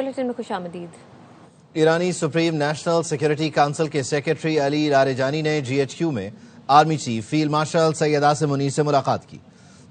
Bulletin में खुशामदीद। ईरानी supreme national security council के secretary Ali लारेजानी ने GHQ में army chief field marshal Syed Asim Munir से मुलाकात की।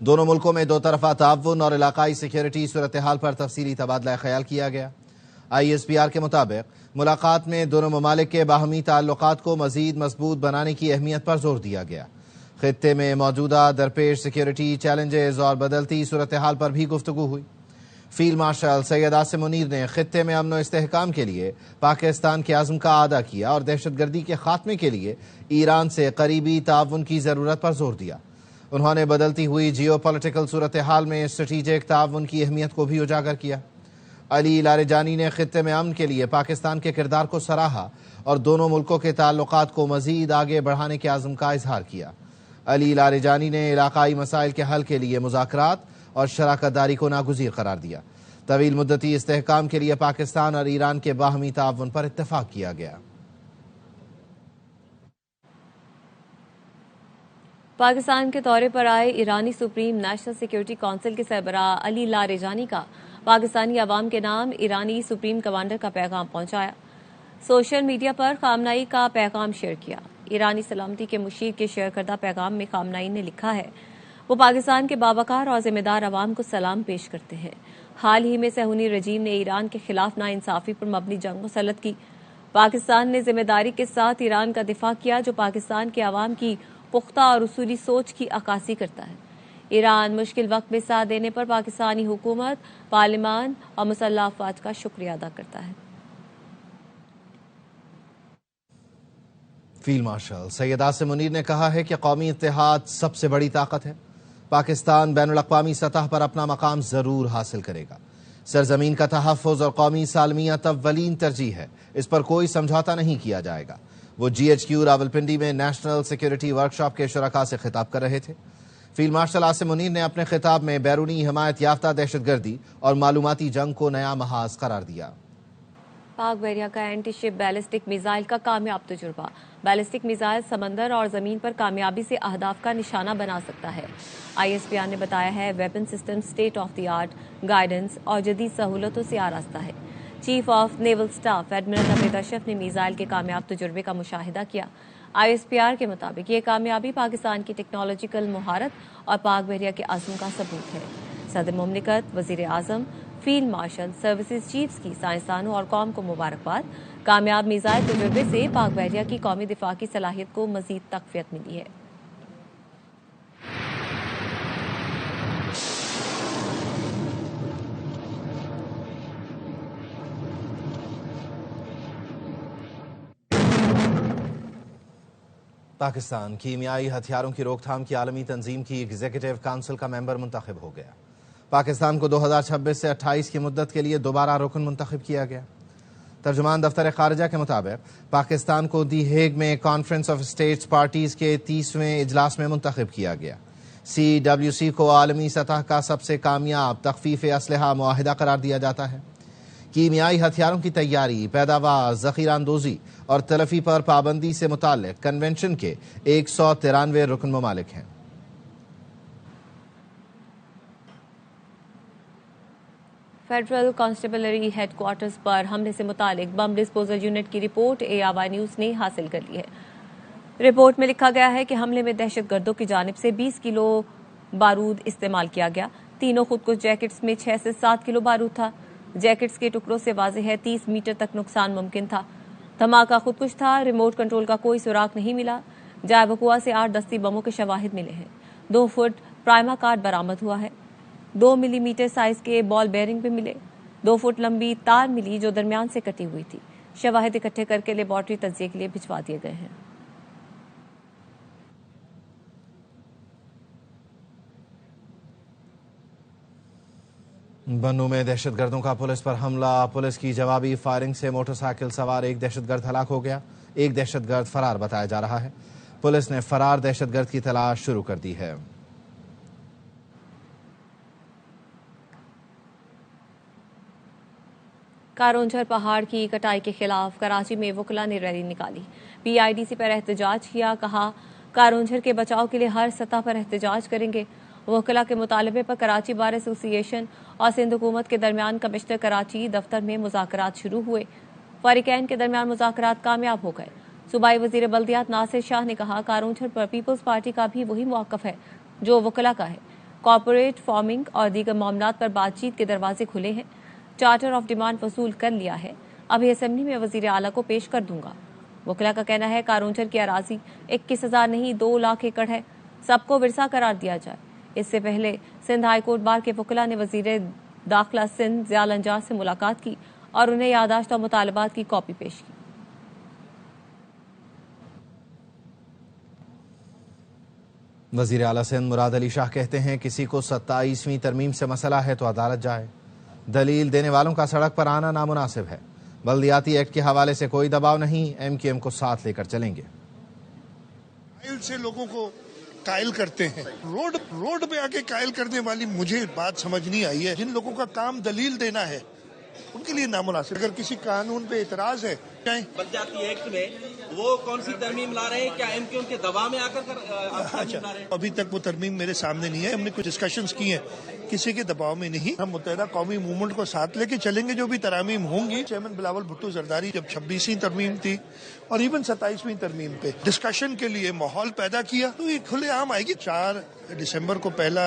दोनों मुल्कों में दो तरफा ताउन और इलाकाई सिक्योरिटी सूरत हाल पर तफसीली तबादला ख्याल किया गया। ISPR के मुताबिक मुलाकात में दोनों ममालिक के बाहमी ताल्लुकात को मजीद मजबूत बनाने की अहमियत पर जोर दिया गया। खित्ते में मौजूदा दरपेश सिक्योरिटी चैलेंजेस और बदलती सूरत हाल पर भी गुफ्तगू हुई। फील्ड मार्शल सैयद आसिम मुनीर ने खित्ते में अमन और इस्तेहकाम के लिए पाकिस्तान के आज़म का अदा किया और दहशतगर्दी के खात्मे के लिए ईरान से करीबी ताउन की जरूरत पर जोर दिया। उन्होंने बदलती हुई जियो पॉलिटिकल सूरत हाल में स्ट्रेटेजिक ताउन की अहमियत को भी उजागर किया। अली लारेजानी ने खित्ते में अमन के लिए पाकिस्तान के किरदार को सराहा और दोनों मुल्कों के ताल्लुकात को मजीद आगे बढ़ाने के आज़म का इजहार किया। अली लारेजानी ने इलाकाई मसाइल के हल के लिए मुज़ाकरात और शराकतदारी को नागुज़ीर करार दिया। तवील मुद्दती इस्तेहकाम के लिए पाकिस्तान और ईरान के बाहमी ताउन पर इत्तफाक किया गया। पाकिस्तान के दौरे पर आए ईरानी सुप्रीम नेशनल सिक्योरिटी काउंसिल के सरबराह अली लारेजानी का पाकिस्तानी अवाम के नाम ईरानी सुप्रीम कमांडर का पैगाम पहुंचाया। सोशल मीडिया पर खामनाई का पैगाम शेयर किया। ईरानी सलामती के मुशीर के शेयर करदा पैगाम में खामनाई ने लिखा है, वो पाकिस्तान के बावकार और जिम्मेदार अवाम को सलाम पेश करते हैं। हाल ही में सहूनी रजीम ने ईरान के खिलाफ नाइंसाफी पर मबनी जंग मुसल्लत की। पाकिस्तान ने जिम्मेदारी के साथ ईरान का दिफा किया, जो पाकिस्तान के अवाम की पुख्ता और उसूली सोच की अक्कासी करता है। ईरान मुश्किल वक्त में साथ देने पर पाकिस्तानी हुकूमत, पार्लिमान और मुसल्लह अफवाज का शुक्रिया अदा करता है। फील्ड मार्शल सैयद आसिम मुनीर ने कहा है कि कौमी इत्तेहाद सबसे बड़ी ताकत है। पाकिस्तान बैनुल-अक़वामी सतह पर अपना मकाम जरूर हासिल करेगा। सरजमीन का तहफ़्फ़ुज़ और कौमी सालमियत अव्वलीन तरजीह है, इस पर कोई समझौता नहीं किया जाएगा। वो GHQ रावलपिंडी में नेशनल सिक्योरिटी वर्कशॉप के शुरका से खिताब कर रहे थे। फील्ड मार्शल आसिम मुनीर ने अपने खिताब में बैरूनी हिमायत याफ्ता दहशतगर्दी और मालूमाती जंग को नया महाज करार दिया। पाक बहरिया का एंटी शिप बैलिस्टिक मिसाइल का कामयाब तजुर्बा। बैलिस्टिक मिसाइल समंदर और जमीन पर कामयाबी से अहदाफ का निशाना बना सकता है। ISPR ने बताया है, weapon system state of the art, guidance और जदीद सहूलतों से आरास्ता है। Chief of naval staff admiral Naveed Ashraf ने मिसाइल के कामयाब तजुर्बे का मुशाहिदा किया। ISPR के मुताबिक ये कामयाबी पाकिस्तान की टेक्नोलॉजिकल मुहारत और पाक बहरिया के अज़्म का सबूत है। सदर मुमलिकत, वजीर आजम, फील्ड मार्शल, सर्विसेज चीफ्स की साइंसदानों और कौम को मुबारकबाद। कामयाब मिसाइल तजुर्बे से पाक बहरिया की कौमी दिफा की सलाहियत को मजीद तक़वियत मिली है। पाकिस्तान कीमियाई हथियारों की रोकथाम की आलमी तंजीम की एग्जीक्यूटिव काउंसिल का मेंबर मुंतखब हो गया। पाकिस्तान को 2026 से 28 की मुद्दत के लिए दोबारा रुकन मुंतखब किया गया। तर्जुमान दफ्तर खारजा के मुताबिक पाकिस्तान को दी हेग में कॉन्फ्रेंस ऑफ स्टेट्स पार्टीज के 30वें इजलास में मुंतखब किया गया। CWC को आलमी सतह का सबसे कामयाब तखफीफ असलहा मुआहिदा करार दिया जाता है। कीमियाई हथियारों की तैयारी, पैदावार, जखीरांदोजी और तलफी पर पाबंदी से मुताल्लिक कन्वेंशन के 193 रुकन ममालिक हैं। फेडरल कांस्टेबलरी हेडक्वार्टर्स पर हमले से मुतालिक बम डिस्पोजल यूनिट की रिपोर्ट ARY न्यूज ने हासिल कर ली है। रिपोर्ट में लिखा गया है कि हमले में दहशतगर्दों की जानिब से 20 किलो बारूद इस्तेमाल किया गया। तीनों खुदकुश जैकेट्स में 6 से 7 किलो बारूद था। जैकेट्स के टुकड़ों से वाज़ेह है 30 मीटर तक नुकसान मुमकिन था। धमाका खुदकुश था। रिमोट कंट्रोल का कोई सुराग नहीं मिला। जाय वकुआ से 8 दस्ती बमों के शवाहिद मिले हैं। 2 फुट प्राइमा कार्ड बरामद हुआ है। 2 मिलीमीटर साइज के बॉल बेयरिंग भी मिले। 2 फुट लंबी तार मिली जो दरमियान से कटी हुई थी। शवाहिद इकट्ठे करके लेबॉर्ट्री तज्जिए के लिए भिजवा दिए गए हैं। बन्नू में दहशतगर्दों का पुलिस पर हमला। पुलिस की जवाबी फायरिंग से मोटरसाइकिल सवार एक दहशतगर्द हलाक हो गया। एक दहशतगर्द फरार बताया जा रहा है। पुलिस ने फरार दहशतगर्द की तलाश शुरू कर दी है। कारोंझर पहाड़ की कटाई के खिलाफ कराची में वकला ने रैली निकाली। PIDC पर एहतजाज किया। कहा, कारोंझर के बचाव के लिए हर सतह पर एहतजाज करेंगे। वकला के मुतालबे पर कराची बार एसोसिएशन और सिंध हुकूमत के दरमियान कमिश्नर कराची दफ्तर में मुज़ाकरात शुरू हुए। फरीकैन के दरमियान मुज़ाकरात कामयाब हो गए। सूबाई वज़ीर बल्दियात नासिर शाह ने कहा, कारूंझर पर पीपल्स पार्टी का भी वही मौक़िफ़ है जो वकला का है। कॉरपोरेट फार्मिंग और दीगर मामलात पर बातचीत के दरवाजे खुले हैं। चार्टर ऑफ डिमांड वसूल कर लिया है, अभी असेंबली में वज़ीर आला को पेश कर दूंगा। वकला का कहना है, कारूंझर की अराजी 21,000 नहीं 2 लाख एकड़ है, सबको विरसा करार दिया जाए। इससे पहले सिंध हाई कोर्ट बार के वकला ने वज़ीर दाखिला सिंध ज़ियाल अंजार से मुलाकात की और उन्हें यादाश्त और मुतालबात की कॉपी पेश की। वज़ीर आला सिंध मुराद अली शाह कहते हैं, किसी को 27वीं तरमीम से मसला है तो अदालत जाए। दलील देने वालों का सड़क पर आना नामुनासिब है। बल्दियाती एक्ट के हवाले से कोई दबाव नहीं, MQM को साथ लेकर चलेंगे। कायल से लोगों को कायल करते हैं, रोड पे आके कायल करने वाली मुझे बात समझ नहीं आई है। जिन लोगों का काम दलील देना है उनके लिए नामुनासिब। अगर किसी कानून पे इतराज है, बल्दियाती एक्ट में वो कौन सी तरमीम ला रहे हैं? क्या MQM के दबाव में आकर ला रहे हैं? अभी तक वो तरमीम मेरे सामने नहीं है। हमने कुछ डिस्कशंस की हैं, किसी के दबाव में नहीं। हम मुत्तहिदा कौमी मूवमेंट को साथ लेके चलेंगे। जो भी तरामीम होंगी, चेयरमैन बिलावल भुट्टो जरदारी जब 26वीं तरमीम थी और इवन 27वीं तरमीम पे डिस्कशन के लिए माहौल पैदा किया, तो ये खुलेआम आएगी। 4 दिसंबर को पहला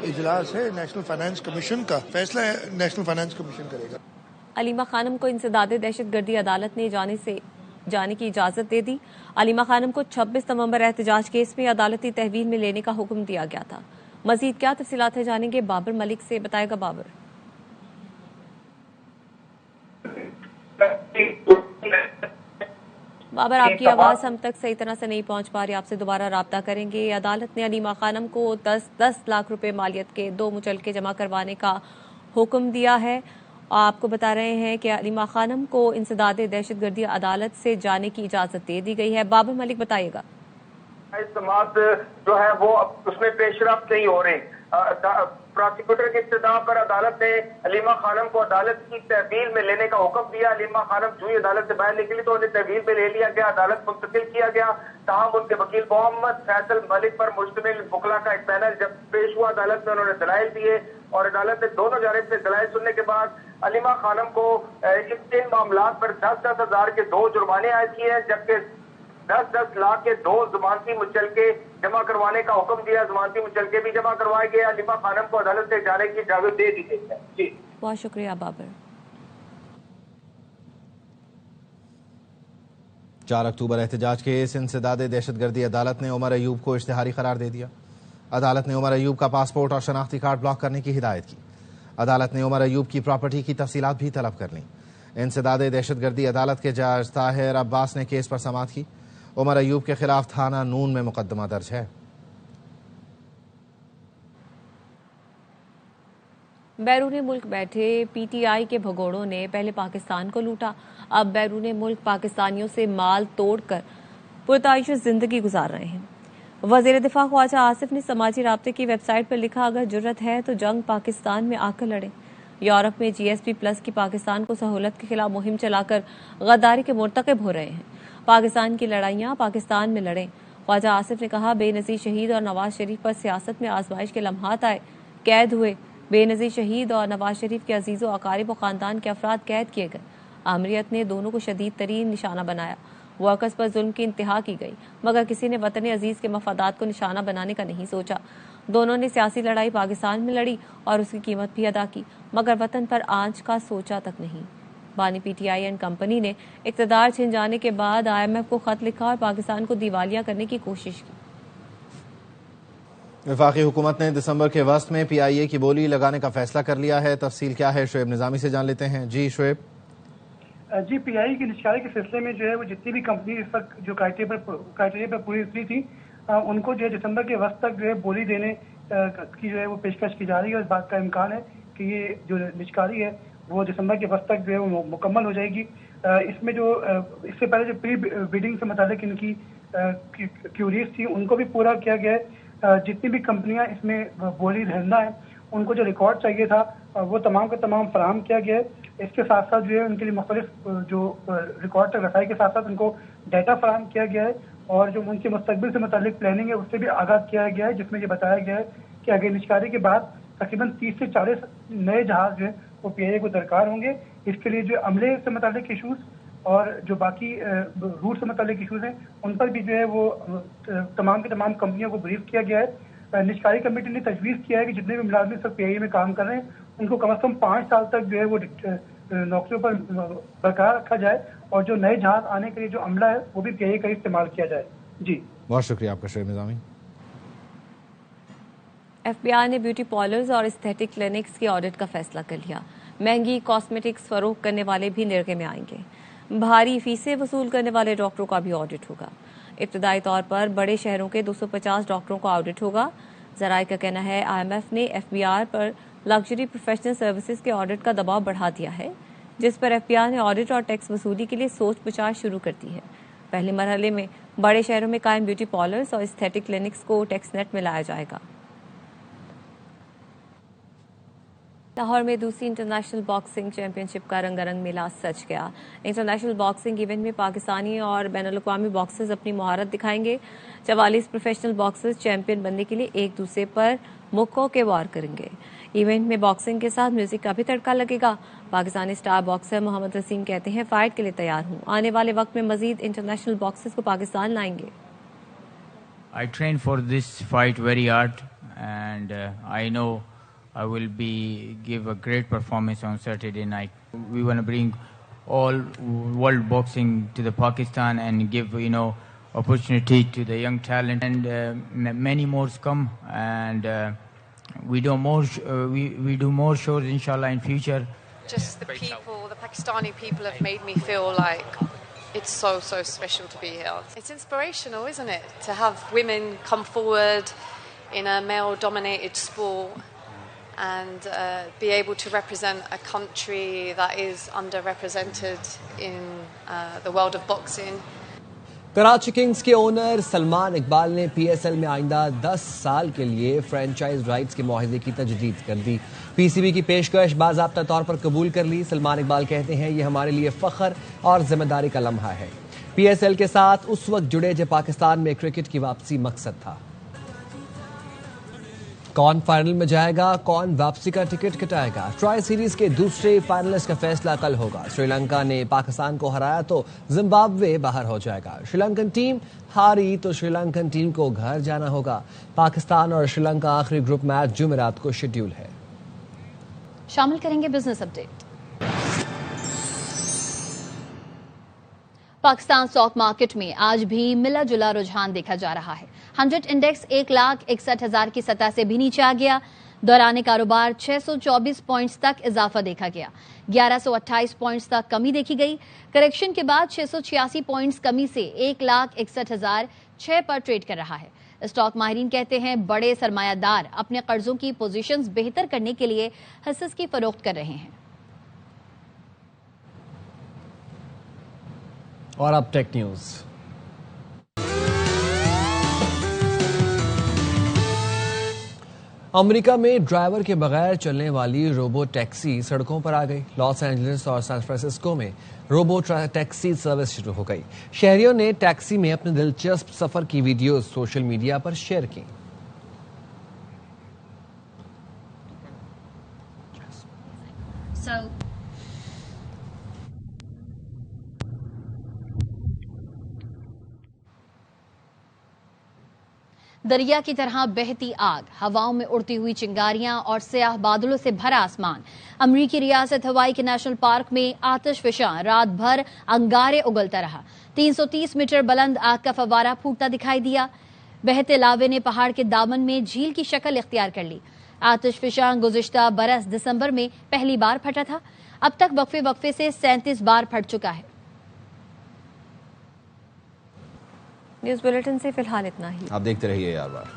इजलास है नेशनल फाइनेंस कमीशन का, फैसला नेशनल फाइनेंस कमीशन करेगा। अलीमा खानम को इंसदादे दहशतगर्दी अदालत ने जाने की इजाजत दे दी। अलीमा खानम को 26 नवंबर एहतजाज केस में अदालती तहवील में लेने का हुक्म दिया गया था। मजीद क्या तफसीलात है जानेंगे बाबर मलिक से, बताएगा बाबर। बाबर, आपकी आवाज हम तक सही तरह से नहीं पहुंच पा रही, आपसे दोबारा राब्ता करेंगे। अदालत ने अलीमा खानम को 10 लाख रुपए मालियत के 2 मुचलके जमा करवाने का हुक्म दिया है। आपको बता रहे हैं कि अलीमा खानम को इंसदादे दहशतगर्दी अदालत से जाने की इजाजत दे दी गई है। बाबर मलिक, बताइएगा। समात जो है वो उसमें पेशरफ्त नहीं हो रही। प्रोसिक्यूटर की इस्तदा पर अदालत ने अलीमा खानम को अदालत की तहवील में लेने का हुक्म दिया। अलीमा खानम जो ही अदालत से बाहर निकली तो उन्हें तहवील में ले लिया गया, अदालत मुंतकिल किया गया। ताहम उनके वकील मोहम्मद फैसल मलिक पर मुश्तमिल वकला का एक पैनल जब पेश हुआ अदालत में, उन्होंने दलाइल दिए और अदालत ने दोनों जानिब से दलाइल सुनने के बाद अलीमा खानम को इन मामलात पर 10-10 हजार के 2 जुर्माने आयद किए हैं, जबकि 10-10 लाख के 2 जमानती मुचलके जमा करवाने का हुक्म दिया। जमानती मुचलके भी जमा करवाए गए। अलीमा खानम को अदालत से जाने की इजाजत दे दी गई है। जी, बहुत शुक्रिया बाबर। 4 अक्टूबर एहतजाज केस इंसदादे दहशतगर्दी अदालत ने उमर अयूब को इश्तिहारी करार दे दिया। अदालत ने उमर अयूब का पासपोर्ट और शनाख्ती कार्ड ब्लॉक करने की हिदायत की। अदालत ने उमर अयूब की प्रॉपर्टी की तफसीलात भी तलब कर लीं। इंसदादे दहशतगर्दी अदालत के जज ताहिर अब्बास ने केस पर समाअत की। उमर अयूब के खिलाफ थाना नून में मुकदमा दर्ज है। बैरून मुल्क बैठे PTI के भगोड़ों ने पहले पाकिस्तान को लूटा, अब बैरून मुल्क पाकिस्तानियों से माल तोड़कर पुरताइश जिंदगी गुजार रहे हैं। वजीर दिफा ख्वाजा आसिफ ने समाजी राब्ते की वेबसाइट पर लिखा, अगर जुर्रत है तो जंग पाकिस्तान में आकर लड़े। यूरोप में GSP+ की पाकिस्तान को सहूलत के खिलाफ मुहिम चलाकर गद्दारी के मुर्तकिब हो रहे हैं। पाकिस्तान की लड़ाइयां पाकिस्तान में लड़ें। ख्वाजा आसिफ ने कहा, बेनजीर शहीद और नवाज शरीफ पर सियासत में आजमाइश के लम्हात आए, कैद हुए। बेनजीर शहीद और नवाज शरीफ के अजीज़ व अकारिब व खानदान के अफराद कैद किए गए। आमरीत ने दोनों को शदीद तरीन निशाना बनाया। वर्कर्स पर जुल्म की इंतहा की गई, मगर किसी ने वतन अजीज के मफादात को निशाना बनाने का नहीं सोचा। दोनों ने सियासी लड़ाई पाकिस्तान में लड़ी और उसकी कीमत भी अदा की, मगर वतन पर आंच का सोचा तक नहीं। बानी PTI एंड कंपनी ने इक़्तिदार छिन जाने के बाद IMF को खत लिखा और पाकिस्तान को दिवालिया करने की कोशिश की। वफाकी हुकूमत ने दिसंबर के वस्त में PIA की बोली लगाने का फैसला कर लिया है। तफसील क्या है, शुएब निजामी से जान लेते हैं। जी शुएब। जी, PIA की निशारे के सिलसिले में जो है वो जितनी भी कंपनी इस वक्त जो क्राइटेरिया पर पूरी उतरी थी, उनको जो है दिसंबर के वक्त तक जो है बोली देने की जो है वो पेशकश की जा रही है। और इस बात का इम्कान है कि ये जो निष्कारी है वो दिसंबर के वक्त तक जो है वो मुकम्मल हो जाएगी। इसमें जो इससे पहले जो प्री बिडिंग से मुतालिक इनकी क्यूरीज थी उनको भी पूरा किया गया है। जितनी भी कंपनियां इसमें बोली रहना है उनको जो रिकॉर्ड चाहिए था वो तमाम का तमाम फराहम किया गया है। इसके साथ साथ जो है उनके लिए मुख्तलिफ जो रिकॉर्ड तक रसाई के साथ साथ उनको डाटा फराहम किया गया है और जो उनके मुस्तकबिल से मुतालिक प्लानिंग है उससे भी आगाह किया गया है, जिसमें ये बताया गया है कि आगे निष्कारे के बाद तकरीबन 30 से 40 नए जहाज जो है वो PIA को दरकार होंगे। इसके लिए जो अमले से मुतालिक इशूज और जो बाकी रूट से मुतालिक इशूज हैं उन पर भी जो है वो तमाम की तमाम कंपनियों को ब्रीफ किया गया है। निष्कारी कमेटी ने तजवीज़ किया है कि जितने भी मुलाजिम सब PIA में काम कर रहे हैं उनको कम से कम 5 साल तक जो है वो नौकरियों पर बरकरार रखा जाए और जो नए जहाज आने के लिए जो अमला है वो भी PIA का इस्तेमाल किया जाए। जी बहुत शुक्रिया आपका शोएब निज़ामी। FBI ने ब्यूटी पार्लर्स और एस्थेटिक क्लिनिक्स की ऑडिट का फैसला कर लिया। महंगी कॉस्मेटिक्स फरोख्त करने वाले भी निर्गे में आएंगे। भारी फीसें वसूल करने वाले डॉक्टरों का भी ऑडिट होगा। इब्तदाई तौर पर बड़े शहरों के 250 डॉक्टरों का ऑडिट होगा। जराये का कहना है IMF ने FBI पर लग्जरी प्रोफेशनल सर्विसेज के ऑडिट का दबाव बढ़ा दिया है, जिस पर FBI ने ऑडिट और टैक्स वसूली के लिए सोच विचार शुरू कर दी है। पहले मरहले में बड़े शहरों में कायम ब्यूटी पार्लर्स और एस्थेटिक क्लिनिक्स को टैक्स नेट में लाया जाएगा। लाहौर में दूसरी इंटरनेशनल बॉक्सिंग चैंपियनशिप का रंगारंग मेला सज गया। इंटरनेशनल बॉक्सिंग इवेंट में पाकिस्तानी और बैनुल-अक़वामी बॉक्सर्स अपनी महारत दिखाएंगे। 44 प्रोफेशनल बॉक्सर्स चैंपियन बनने के लिए एक दूसरे पर मुक्कों के वार करेंगे। इवेंट में बॉक्सिंग के साथ म्यूजिक का भी तड़का लगेगा। पाकिस्तानी स्टार बॉक्सर मोहम्मद रसीम कहते हैं, फाइट के लिए तैयार हूं। आने वाले वक्त में मजीद इंटरनेशनल बॉक्सर्स को पाकिस्तान लाएंगे। I train for this fight very hard and I know I will give a great performance on Saturday night. We want to bring all world boxing to the Pakistan and give opportunity to the young talent and many more come and we do more shows inshallah in future. Just the people, the Pakistani people have made me feel like it's so special to be here. It's inspirational, isn't it, to have women come forward in a male-dominated sport and be able to represent a country that is underrepresented in the world of boxing. Karachi Kings के owner Salman Iqbal ने PSL में आइंदा 10 साल के लिए franchise rights के मुआहदे की तजदीद कर दी। PCB की पेशकश बाज़ाब्ता तौर पर कबूल कर ली। सलमान इकबाल कहते हैं, ये हमारे लिए फख्र और जिम्मेदारी का लम्हा है। PSL के साथ उस वक्त जुड़े जब पाकिस्तान में क्रिकेट की वापसी मकसद था। कौन फाइनल में जाएगा, कौन वापसी का टिकट कटाएगा, ट्राई सीरीज के दूसरे फाइनलिस्ट का फैसला कल होगा। श्रीलंका ने पाकिस्तान को हराया तो जिम्बाब्वे बाहर हो जाएगा। श्रीलंकन टीम हारी तो श्रीलंकन टीम को घर जाना होगा। पाकिस्तान और श्रीलंका आखिरी ग्रुप मैच जुमेरात को शेड्यूल है। शामिल करेंगे business update. Pakistan stock market में आज भी मिला जुला रुझान देखा जा रहा है। 100 इंडेक्स 1,61,000 की सतह से भी नीचे आ गया। दौरान कारोबार 624 पॉइंट्स तक इजाफा देखा गया। 1128 पॉइंट्स तक कमी देखी गई। करेक्शन के बाद 686 पॉइंट्स कमी से 1,61,006 पर ट्रेड कर रहा है। स्टॉक माहिरीन कहते हैं, बड़े सरमायादार अपने कर्जों की पोजीशंस बेहतर करने के लिए हिस्सेस की फरोख्त कर रहे हैं। और अब टेक न्यूज। अमेरिका में ड्राइवर के बगैर चलने वाली रोबो टैक्सी सड़कों पर आ गई। लॉस एंजलिस और सैन फ्रांसिस्को में रोबो टैक्सी सर्विस शुरू हो गई। शहरियों ने टैक्सी में अपने दिलचस्प सफर की वीडियोस सोशल मीडिया पर शेयर की। दरिया की तरह बहती आग, हवाओं में उड़ती हुई चिंगारियां और स्याह बादलों से भरा आसमान। अमरीकी रियासत हवाई के नेशनल पार्क में आतिशफशां रात भर अंगारे उगलता रहा। 330 मीटर बुलंद आग का फव्वारा फूटता दिखाई दिया। बहते लावे ने पहाड़ के दामन में झील की शक्ल इख्तियार कर ली। आतिशफशां गुज़िश्ता बरस दिसंबर में पहली बार फटा था। अब तक वक्फे से 37 बार फट चुका है। न्यूज़ बुलेटिन से फिलहाल इतना ही। आप देखते रहिए यार बार।